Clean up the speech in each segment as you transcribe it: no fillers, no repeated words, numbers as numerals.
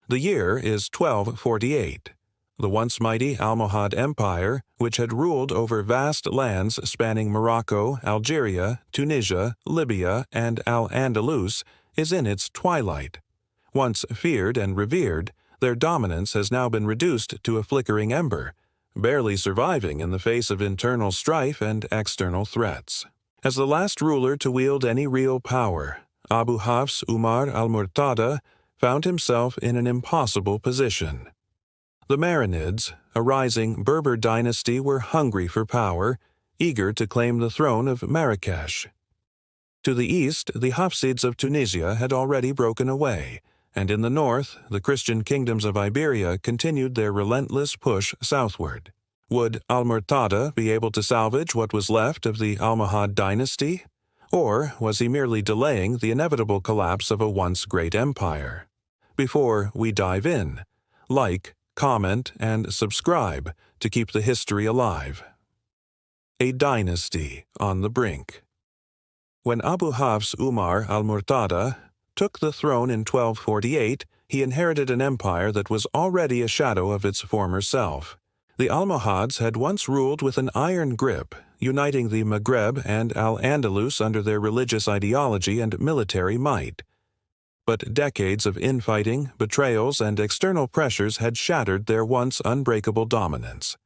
The year is 1248. The once mighty Almohad Empire, which had ruled over vast lands spanning Morocco, Algeria, Tunisia, Libya, and Al-Andalus, is in its twilight. Once feared and revered, their dominance has now been reduced to a flickering ember, barely surviving in the face of internal strife and external threats. As the last ruler to wield any real power, Abu Hafs Umar al-Murtada found himself in an impossible position. The Marinids, a rising Berber dynasty, were hungry for power, eager to claim the throne of Marrakesh. To the east, the Hafsids of Tunisia had already broken away, and in the north, the Christian kingdoms of Iberia continued their relentless push southward. Would al-Murtada be able to salvage what was left of the Almohad dynasty? Or was he merely delaying the inevitable collapse of a once great empire? Before we dive in, like, comment, and subscribe to keep the history alive. A dynasty on the brink. When Abu Hafs Umar al-Murtada took the throne in 1248, he inherited an empire that was already a shadow of its former self. The Almohads had once ruled with an iron grip, uniting the Maghreb and Al-Andalus under their religious ideology and military might. But decades of infighting, betrayals, and external pressures had shattered their once unbreakable dominance.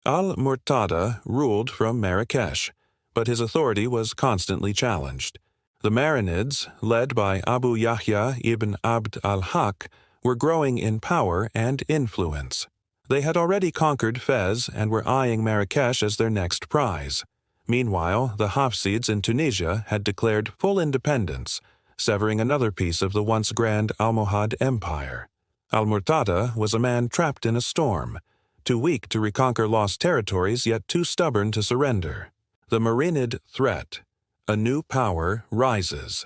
Al-Murtada ruled from Marrakesh, but his authority was constantly challenged. The Marinids, led by Abu Yahya ibn Abd al-Haq, were growing in power and influence. They had already conquered Fez and were eyeing Marrakesh as their next prize. Meanwhile, the Hafsids in Tunisia had declared full independence, severing another piece of the once grand Almohad Empire. Al-Murtada was a man trapped in a storm, too weak to reconquer lost territories yet too stubborn to surrender. The Marinid threat. A new power rises.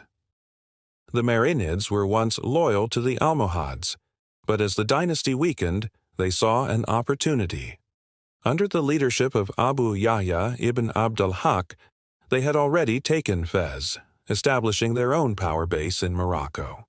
The Marinids were once loyal to the Almohads, but as the dynasty weakened, they saw an opportunity. Under the leadership of Abu Yahya ibn Abd al-Haq, they had already taken Fez, establishing their own power base in Morocco.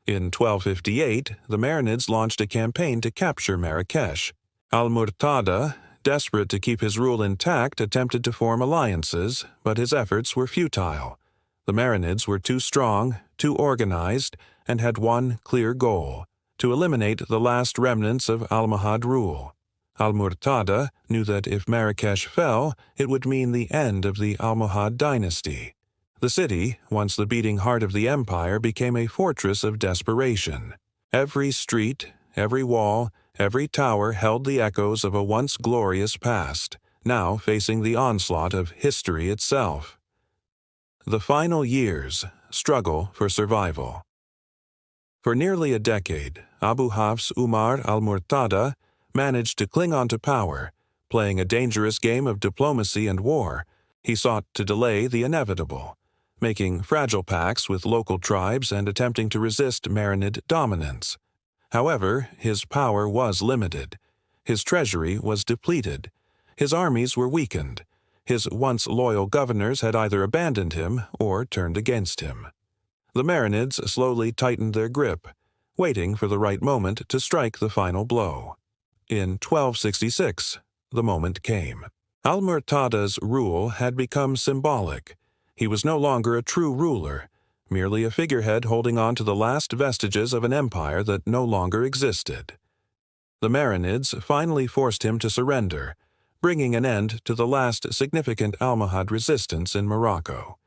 In 1258, the Marinids launched a campaign to capture Marrakesh. Al-Murtada, desperate to keep his rule intact, attempted to form alliances, but his efforts were futile. The Marinids were too strong, too organized, and had one clear goal: to eliminate the last remnants of Almohad rule. Al-Murtada knew that if Marrakesh fell, it would mean the end of the Almohad dynasty. The city, once the beating heart of the empire, became a fortress of desperation. Every street, every wall, every tower held the echoes of a once glorious past, now facing the onslaught of history itself. The final years: struggle for survival. For nearly a decade, Abu Hafs Umar al-Murtada managed to cling on to power. Playing a dangerous game of diplomacy and war, he sought to delay the inevitable, making fragile pacts with local tribes and attempting to resist Marinid dominance. However, his power was limited. His treasury was depleted. His armies were weakened. His once loyal governors had either abandoned him or turned against him. The Marinids slowly tightened their grip, waiting for the right moment to strike the final blow. In 1266, the moment came. Al-Murtada's rule had become symbolic. He was no longer a true ruler, merely a figurehead holding on to the last vestiges of an empire that no longer existed. The Marinids finally forced him to surrender, bringing an end to the last significant Almohad resistance in Morocco.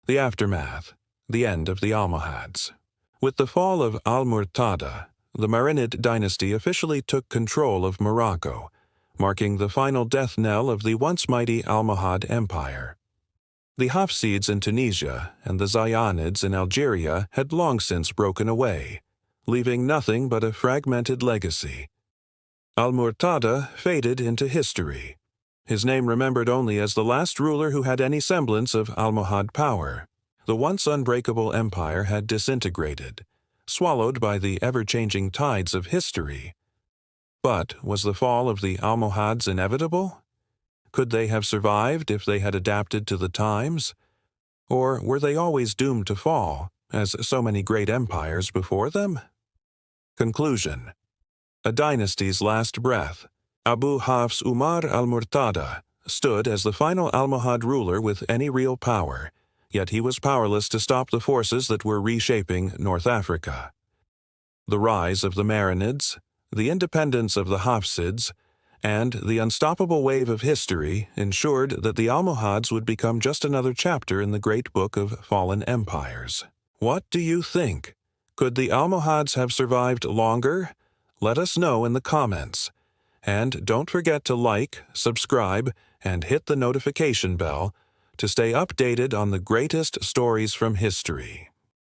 The aftermath: the end of the Almohads. With the fall of Al-Murtada, the Marinid dynasty officially took control of Morocco, marking the final death knell of the once mighty Almohad Empire. The Hafsids in Tunisia and the Zayanids in Algeria had long since broken away, leaving nothing but a fragmented legacy. Al-Murtada faded into history, his name remembered only as the last ruler who had any semblance of Almohad power. The once unbreakable empire had disintegrated, swallowed by the ever-changing tides of history. But was the fall of the Almohads inevitable? Could they have survived if they had adapted to the times? Or were they always doomed to fall, as so many great empires before them? Conclusion. A dynasty's last breath, Abu Hafs Umar al-Murtada stood as the final Almohad ruler with any real power, yet he was powerless to stop the forces that were reshaping North Africa. The rise of the Marinids, the independence of the Hafsids, and the unstoppable wave of history ensured that the Almohads would become just another chapter in the great book of fallen empires. What do you think? Could the Almohads have survived longer? Let us know in the comments. And don't forget to like, subscribe, and hit the notification bell to stay updated on the greatest stories from history.